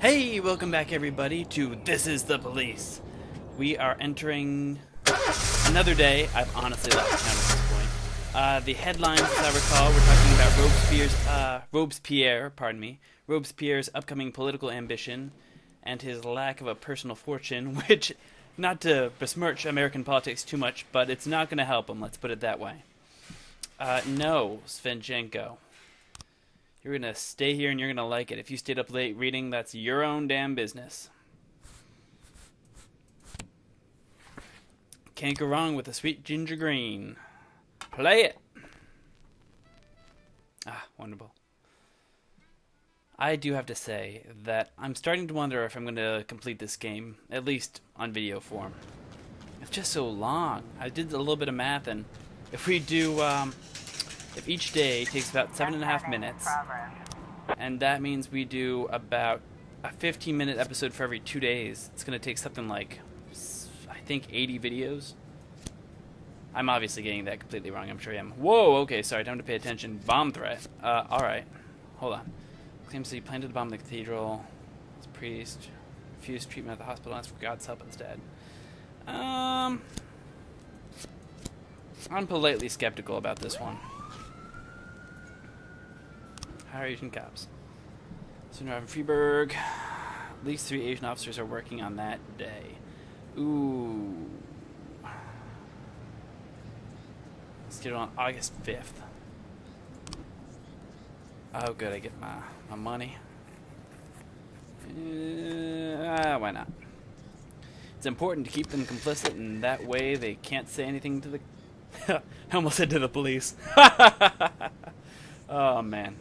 Hey, welcome back everybody to This is the Police. We are entering another day. I've honestly lost count at this point. The headlines, as I recall, we're talking about Robespierre's upcoming political ambition and his lack of a personal fortune, which, not to besmirch American politics too much, but it's not going to help him, let's put it that way. No, Svenjenko. You're going to stay here and you're going to like it. If you stayed up late reading, that's your own damn business. Can't go wrong with a sweet ginger green. Play it! Ah, wonderful. I do have to say that I'm starting to wonder if I'm going to complete this game, at least on video form. It's just so long. I did a little bit of math, and if we do... if each day takes about 7.5 minutes, and that means we do about a 15-minute episode for every 2 days, it's going to take something like, I think, 80 videos. I'm obviously getting that completely wrong, I'm sure I am. Whoa, okay, sorry, time to pay attention. Bomb threat. Alright. Hold on. Claims that he planned to bomb the cathedral. His priest refused treatment at the hospital and asked for God's help instead. I'm politely skeptical about this one. Hire Asian cops. So now in Freeburg, at least 3 Asian officers are working on that day. Ooh. Let's get it on August 5th. Oh good, I get my money. Why not? It's important to keep them complicit, and that way they can't say anything to the... I almost said to the police. Oh man.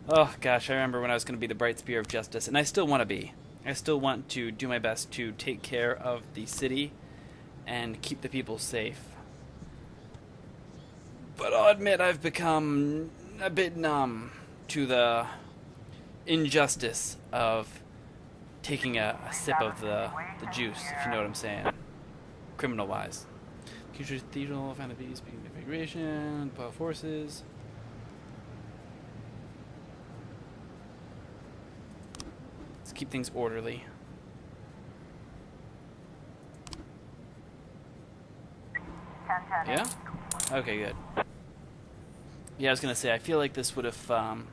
Oh gosh, I remember when I was going to be the bright spear of justice, and I still want to be. I still want to do my best to take care of the city and keep the people safe. But I'll admit I've become a bit numb to the injustice of taking a sip of the juice, if you know what I'm saying, criminal-wise. Cathedral, found the bees, speaking of immigration, power forces... keep things orderly. Yeah? Okay, good. Yeah, I was gonna say, I feel like this would have,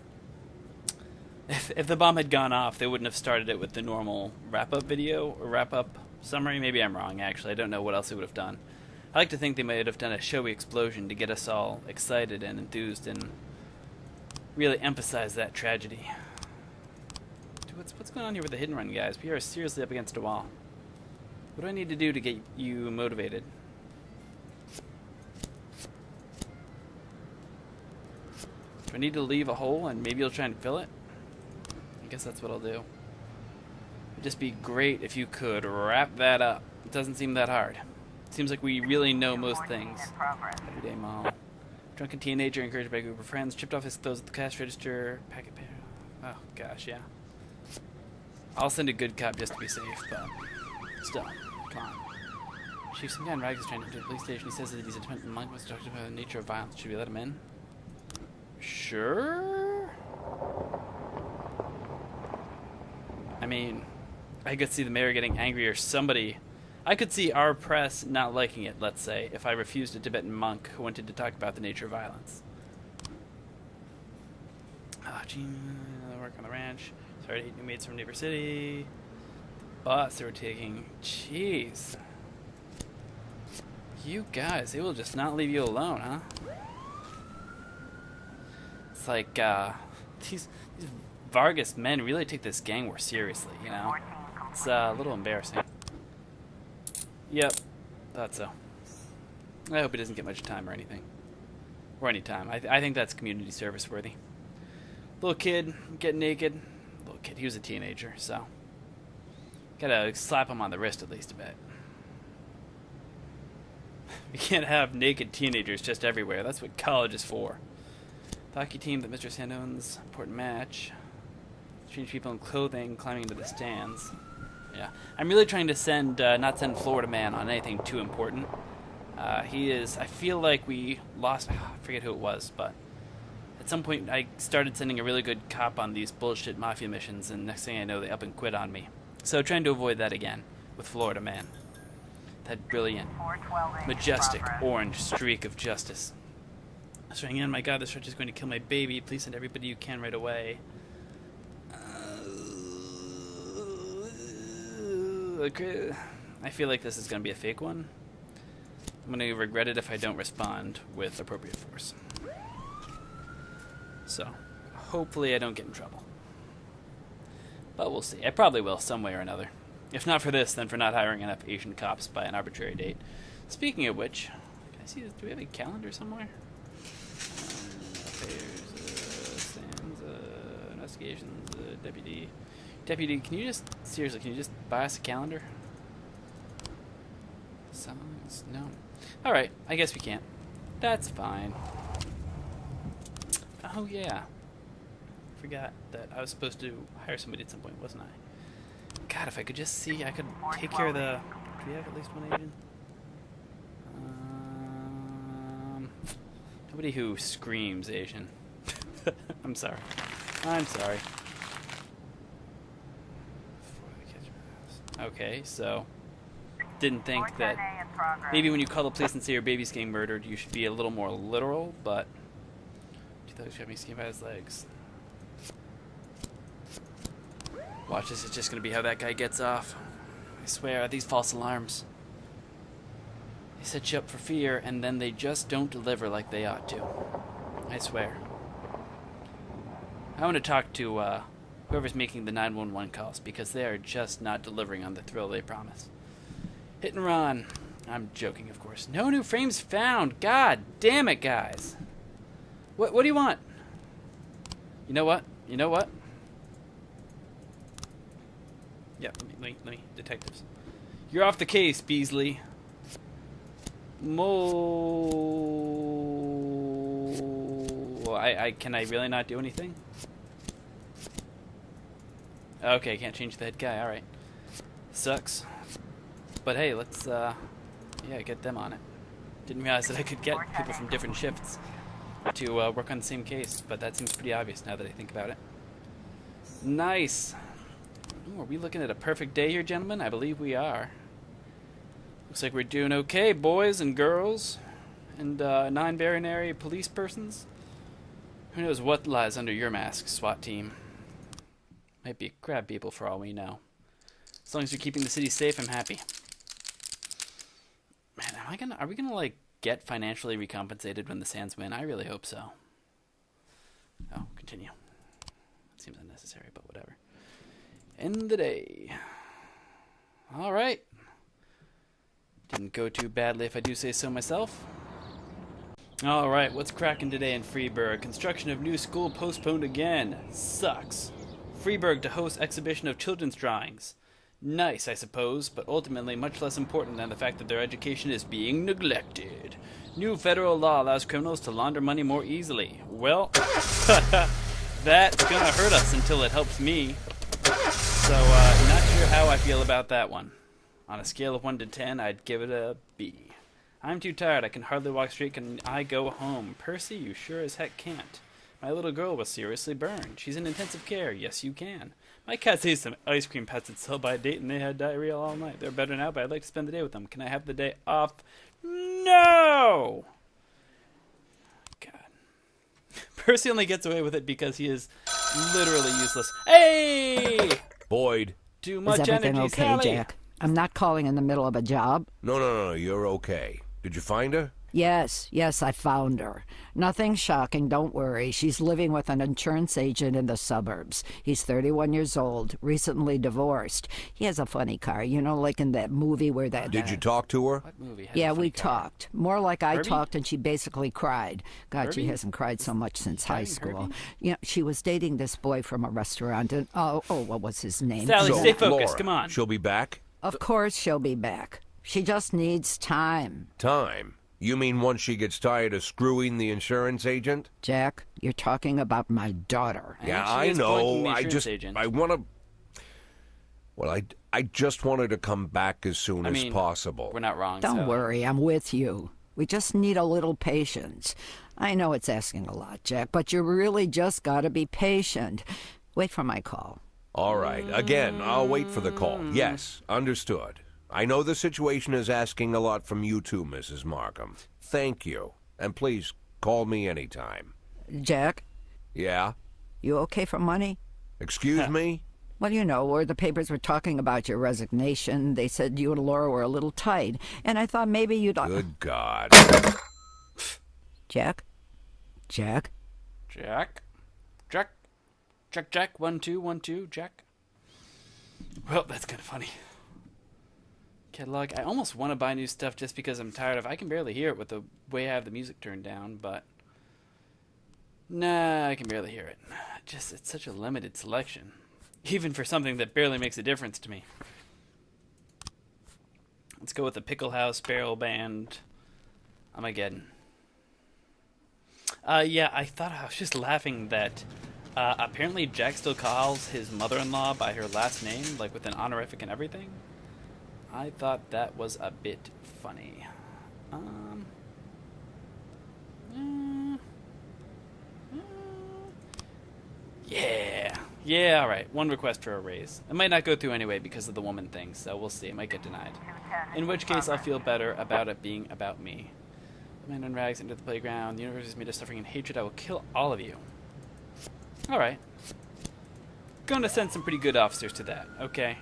if the bomb had gone off, they wouldn't have started it with the normal wrap-up video, or wrap-up summary. Maybe I'm wrong, actually. I don't know what else they would have done. I like to think they might have done a showy explosion to get us all excited and enthused and really emphasize that tragedy. What's going on here with the hit and run, guys? We are seriously up against a wall. What do I need to do to get you motivated? Do I need to leave a hole and maybe you'll try and fill it? I guess that's what I'll do. It'd just be great if you could wrap that up. It doesn't seem that hard. It seems like we really know most things. Everyday mall. Drunken teenager encouraged by a group of friends chipped off his clothes at the cash register. Packet pair. Oh gosh, yeah. I'll send a good cop just to be safe, but still, come on. Chief, some guy in rags is trying to enter the police station. He says that he's a dependent monk, wants to talk about the nature of violence. Should we let him in? Sure. I mean, I could see the mayor getting angry or somebody. I could see our press not liking it, let's say, if I refused a Tibetan monk who wanted to talk about the nature of violence. Work on the ranch. Started 8 new mates from Neighbor City. Bus they were taking. Jeez. You guys, they will just not leave you alone, huh? It's like, these Vargas men really take this gang war seriously, you know? It's a little embarrassing. Yep, thought so. I hope he doesn't get much time or anything. Or any time. I think that's community service worthy. Little kid, get naked. Little kid, he was a teenager, so gotta slap him on the wrist at least a bit. We can't have naked teenagers just everywhere. That's what college is for. The hockey team that Mr. Sand owns, important match. Strange people in clothing climbing into the stands. Yeah, I'm really trying to not send Florida Man on anything too important. He is. I feel like we lost. I forget who it was, but At some point, I started sending a really good cop on these bullshit mafia missions, and next thing I know, they up and quit on me. So trying to avoid that again with Florida Man. That brilliant, majestic, orange streak of justice. I was saying, oh my god, this stretch is going to kill my baby. Please send everybody you can right away. I feel like this is going to be a fake one. I'm going to regret it if I don't respond with appropriate force. So, hopefully I don't get in trouble. But we'll see. I probably will, some way or another. If not for this, then for not hiring enough Asian cops by an arbitrary date. Speaking of which, can I see this? Do we have a calendar somewhere? Affairs, investigations, deputy. Deputy, can you just, seriously, can you just buy us a calendar? Songs? No. Alright, I guess we can't. That's fine. Oh yeah. Forgot that I was supposed to hire somebody at some point, wasn't I? God, if I could just see, I could take care of the... Do we have at least one agent? Nobody who screams Asian. I'm sorry. I'm sorry. Okay, so... Didn't think that maybe when you call the police and say your baby's getting murdered, you should be a little more literal, but... Do those have me skin by his legs? Watch, this is just going to be how that guy gets off. I swear, these false alarms. They set you up for fear, and then they just don't deliver like they ought to. I swear. I want to talk to whoever's making the 911 calls, because they are just not delivering on the thrill they promise. Hit and run. I'm joking, of course. No new frames found. God damn it, guys. What do you want? You know what? You know what? Yeah, let me, detectives. You're off the case, Beasley. Can I really not do anything? Okay, can't change the head guy, alright. Sucks. But hey, let's, yeah, get them on it. Didn't realize that I could get people from different shifts to work on the same case, but that seems pretty obvious now that I think about it. Nice. Ooh, are we looking at a perfect day here, gentlemen? I believe we are. Looks like we're doing okay, boys and girls, and non-binary police persons. Who knows what lies under your mask, SWAT team? Might be crab people for all we know. As long as you're keeping the city safe, I'm happy. Man, are we gonna like get financially recompensated when the Sands win? I really hope so. Oh, continue. Seems unnecessary, but whatever. End the day. All right. Didn't go too badly, if I do say so myself. All right, what's cracking today in Freeburg? Construction of new school postponed again. Sucks. Freeburg to host exhibition of children's drawings. Nice, I suppose, but ultimately much less important than the fact that their education is being neglected. New federal law allows criminals to launder money more easily. Well, that's gonna hurt us until it helps me. So, not sure how I feel about that one. On a scale of 1 to 10, I'd give it a B. I'm too tired. I can hardly walk straight. Can I go home? Percy, you sure as heck can't. My little girl was seriously burned. She's in intensive care. Yes, you can. My cats ate some ice cream pets at sell-by date, and they had diarrhea all night. They're better now, but I'd like to spend the day with them. Can I have the day off? No! God. Percy only gets away with it because he is literally useless. Hey! Boyd. Too much Is everything energy, okay, Sally. Jack? I'm not calling in the middle of a job. No, you're okay. Did you find her? Yes, I found her. Nothing shocking, don't worry. She's living with an insurance agent in the suburbs. He's 31 years old, recently divorced. He has a funny car, you know, like in that movie where that... Did you talk to her? What movie has Yeah, a funny we car? talked. More like I Herbie? talked and she basically cried. God, Herbie? she hasn't cried so much since high Driving school. Herbie? You know, she was dating this boy from a restaurant and... what was his name? Sally, So, stay focused. Laura, Come on. She'll be back? Of course she'll be back. She just needs time. Time? You mean once she gets tired of screwing the insurance agent? Jack, you're talking about my daughter. Yeah, she I is pointing know. the I insurance just... agent. I want to... Well, I just wanted to come back as soon as mean, possible. We're not wrong. Don't Sally. worry, I'm with you. We just need a little patience. I know it's asking a lot, Jack, but you really just gotta be patient. Wait for my call. All right. Again, I'll wait for the call. Yes, understood. I know the situation is asking a lot from you too, Mrs. Markham. Thank you. And please, call me anytime. Jack, Yeah? you okay for money? Excuse me? Well, you know, where the papers were talking about your resignation, they said you and Laura were a little tight, and I thought maybe you'd... Good God. Jack? Jack? Jack? Jack? Jack, Jack, 1 2 1 2, Jack. Well, that's kind of funny. Catalog. I almost want to buy new stuff just because I'm tired of. I can barely hear it with the way I have the music turned down, but nah, I can barely hear it. Just it's such a limited selection, even for something that barely makes a difference to me. Let's go with the Pickle House Barrel Band. Armageddon. Yeah, I thought I was just laughing that apparently Jack still calls his mother-in-law by her last name, like with an honorific and everything. I thought that was a bit funny. Yeah, alright. One request for a raise. It might not go through anyway because of the woman thing, so we'll see. It might get denied. In which case, I'll feel better about it being about me. The man in rags entered the playground. The universe is made of suffering and hatred. I will kill all of you. Alright. Going to send some pretty good officers to that. Okay.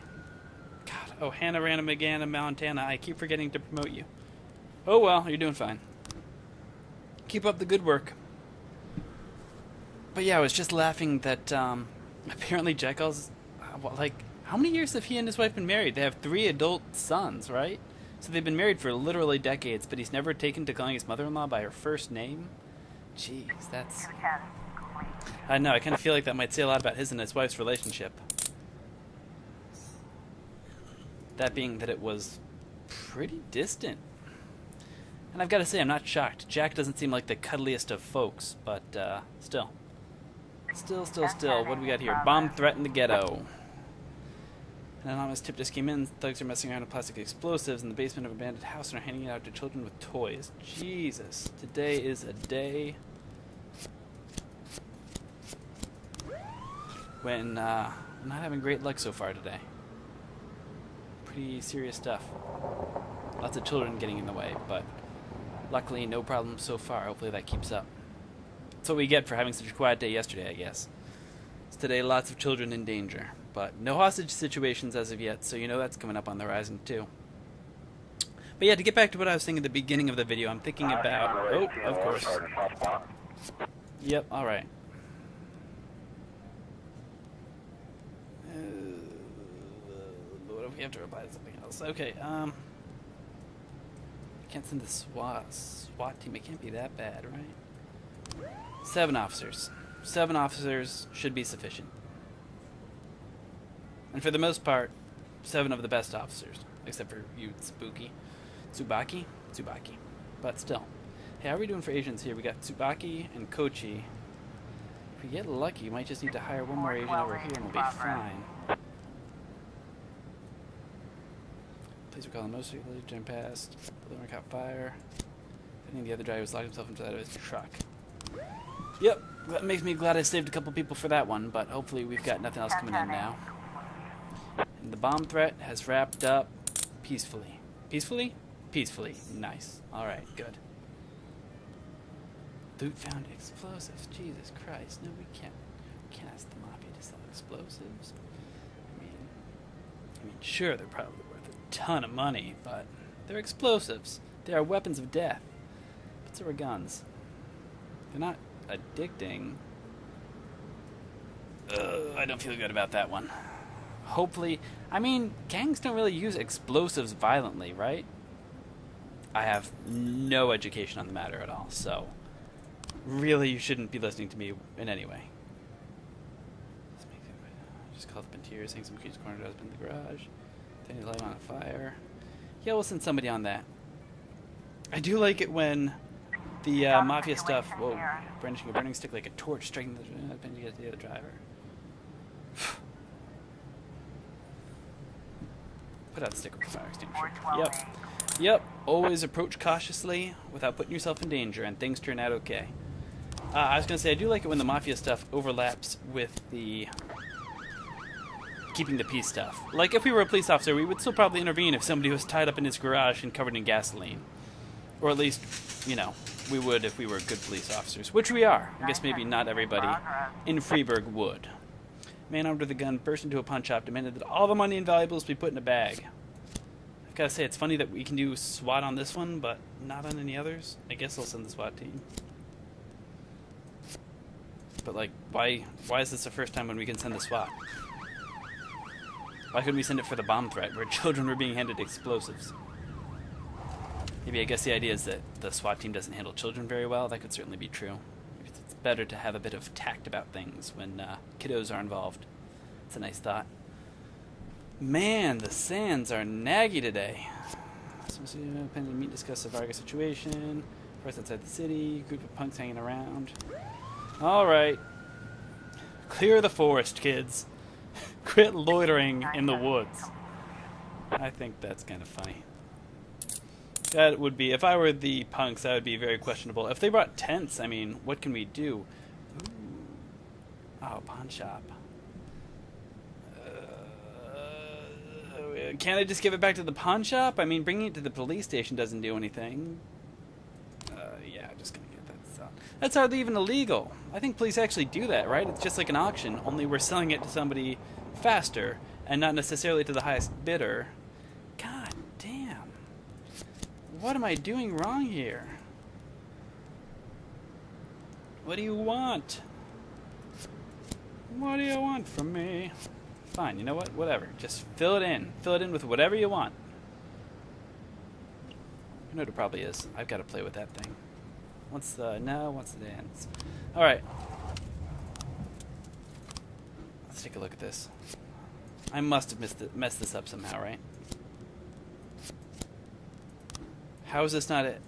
God. Oh, Hannah Rana McGann in Montana. I keep forgetting to promote you. Oh well, you're doing fine. Keep up the good work. But yeah, I was just laughing that apparently Jekyll's... like, how many years have he and his wife been married? They have 3 adult sons, right? So they've been married for literally decades, but he's never taken to calling his mother-in-law by her first name? Jeez, that's... I know, I kind of feel like that might say a lot about his and his wife's relationship. That being that it was pretty distant. And I've got to say, I'm not shocked. Jack doesn't seem like the cuddliest of folks, but still. Still. What do we got here? Bomb threat in the ghetto. An anonymous tip just came in. Thugs are messing around with plastic explosives in the basement of an abandoned house and are handing it out to children with toys. Jesus. Today is a day when I'm not having great luck so far today. Pretty serious stuff. Lots of children getting in the way, but luckily no problems so far. Hopefully that keeps up. That's what we get for having such a quiet day yesterday, I guess. It's today lots of children in danger, but no hostage situations as of yet, so you know that's coming up on the horizon too. But yeah, to get back to what I was saying at the beginning of the video, I'm thinking about... Oh, of course. Yep, alright. What if we have to reply to something else? Okay, I can't send the SWAT team. It can't be that bad, right? 7 officers. 7 officers should be sufficient. And for the most part, 7 of the best officers. Except for you, Tsubaki? Tsubaki. But still. Hey, how are we doing for agents here? We got Tsubaki and Kochi. If we get lucky, we might just need to hire one more agent over here and we'll be fine. Please recall the most people who turned past. The one caught fire. I think the other driver was locked himself inside of his truck. Yep, that makes me glad I saved a couple people for that one, but hopefully we've got nothing else coming in now. And the bomb threat has wrapped up peacefully. Peacefully? Peacefully. Nice. Alright, good. Loot found explosives. Jesus Christ. No, we can't ask the mafia to sell explosives. I mean, sure, they're probably worth a ton of money, but they're explosives. They are weapons of death. But so are guns. They're not addicting. I don't feel good about that one. Hopefully, I mean, gangs don't really use explosives violently, right? I have no education on the matter at all, so really you shouldn't be listening to me in any way. Just call the interior, saying some kids cornered husband in the garage. Then light on a fire. Yeah, we'll send somebody on that. I do like it when the mafia stuff, whoa, brandishing a burning stick like a torch, striking the other driver. Put out the stick with the fire extinguisher. Yep, always approach cautiously without putting yourself in danger, and things turn out okay. I was gonna say, I do like it when the Mafia stuff overlaps with the keeping the peace stuff. Like, if we were a police officer, we would still probably intervene if somebody was tied up in his garage and covered in gasoline. Or at least, you know, we would if we were good police officers, which we are. I guess maybe not everybody in Freeburg would. Man armed with a gun burst into a pawn shop, demanded that all the money and valuables be put in a bag. I've got to say, it's funny that we can do SWAT on this one, but not on any others. I guess I'll send the SWAT team. But, like, why is this the first time when we can send the SWAT? Why couldn't we send it for the bomb threat, where children were being handed explosives? Maybe I guess the idea is that the SWAT team doesn't handle children very well. That could certainly be true. It's better to have a bit of tact about things when kiddos are involved. It's a nice thought. Man, the sands are naggy today. Pending to meet, discuss the Vargas situation. First outside the city. Group of punks hanging around. All right. Clear the forest, kids. Quit loitering in the woods. I think that's kind of funny. That would be, if I were the punks, that would be very questionable. If they brought tents, I mean, what can we do? Ooh. Oh, pawn shop. Can't I just give it back to the pawn shop? I mean, bringing it to the police station doesn't do anything. Yeah, I'm just gonna get that out. That's hardly even illegal. I think police actually do that, right? It's just like an auction, only we're selling it to somebody faster and not necessarily to the highest bidder. God damn. What am I doing wrong here? What do you want? What do you want from me? Fine, you know what? Whatever. Just fill it in. Fill it in with whatever you want. You know what it probably is. I've got to play with that thing. Once the dance. Alright. Let's take a look at this. I must have messed this up somehow, right? How is this not it?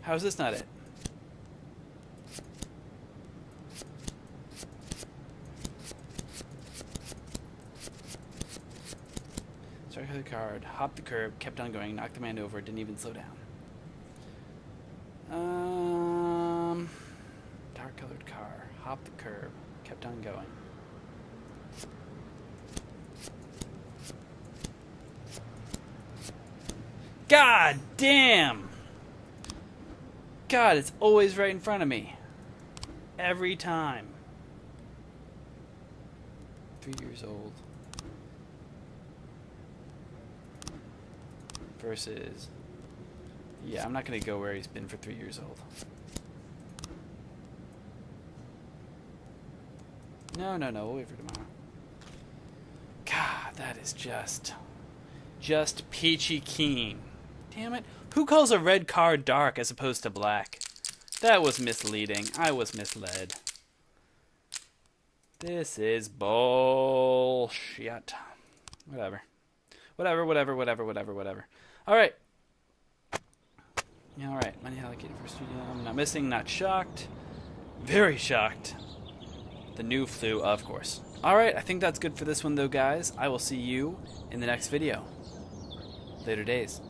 How is this not it? Started the card, hopped the curb, kept on going, knocked the man over, didn't even slow down. Dark colored car, hopped the curb, kept on going. God damn! God, it's always right in front of me. Every time. 3 years old. Versus... Yeah, I'm not going to go where he's been for 3 years old. No, we'll wait for tomorrow. God, that is just peachy keen. Damn it. Who calls a red car dark as opposed to black? That was misleading. I was misled. This is bullshit. Whatever. Alright. Yeah, alright. Money allocated for studio. I'm not missing, not shocked. Very shocked. The new flu, of course. Alright, I think that's good for this one though, guys. I will see you in the next video. Later days.